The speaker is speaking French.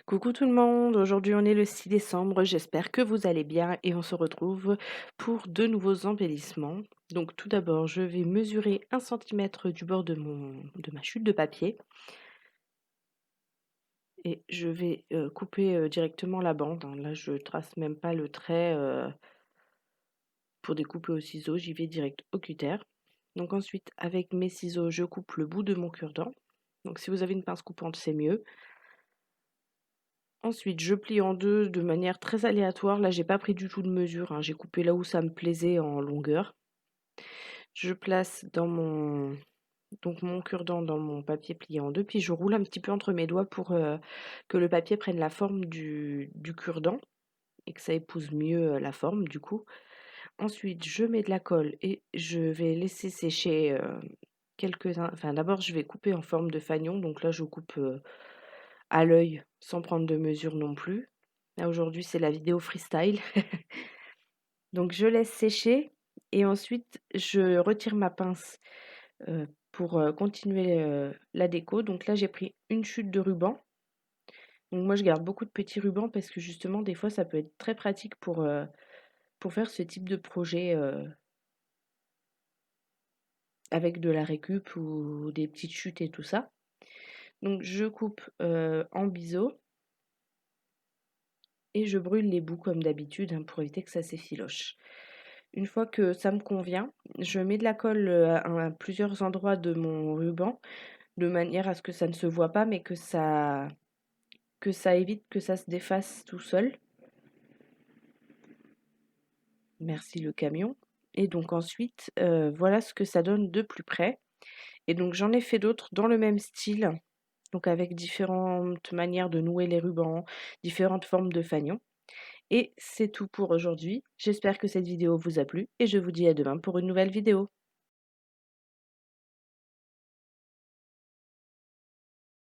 Coucou tout le monde, aujourd'hui on est le 6 décembre, j'espère que vous allez bien et on se retrouve pour de nouveaux embellissements. Donc tout d'abord je vais mesurer 1 cm du bord de ma chute de papier et je vais couper directement la bande, hein. Là je trace même pas le trait pour découper au ciseau, j'y vais direct au cutter. Donc ensuite avec mes ciseaux je coupe le bout de mon cure-dent. Donc si vous avez une pince coupante c'est mieux. Ensuite, je plie en 2 de manière très aléatoire. Là, j'ai pas pris du tout de mesure, hein. J'ai coupé là où ça me plaisait en longueur. Je place mon cure-dent dans mon papier plié en 2, puis je roule un petit peu entre mes doigts pour, que le papier prenne la forme du cure-dent et que ça épouse mieux, la forme du coup. Ensuite, je mets de la colle et je vais laisser sécher, d'abord je vais couper en forme de fanion, donc là je coupe, à l'œil sans prendre de mesure non plus. Là aujourd'hui c'est la vidéo freestyle. Donc je laisse sécher et ensuite je retire ma pince, pour, continuer, la déco. Donc là j'ai pris une chute de ruban. Donc moi je garde beaucoup de petits rubans parce que justement des fois ça peut être très pratique pour faire ce type de projet, avec de la récup ou des petites chutes et tout ça. Donc je coupe, en biseau et je brûle les bouts comme d'habitude, hein, pour éviter que ça s'effiloche. Une fois que ça me convient, je mets de la colle, à plusieurs endroits de mon ruban, de manière à ce que ça ne se voit pas, mais que ça évite que ça se défasse tout seul. Merci le camion. Et donc ensuite, voilà ce que ça donne de plus près. Et donc j'en ai fait d'autres dans le même style, donc avec différentes manières de nouer les rubans, différentes formes de fanion. Et c'est tout pour aujourd'hui. J'espère que cette vidéo vous a plu et je vous dis à demain pour une nouvelle vidéo.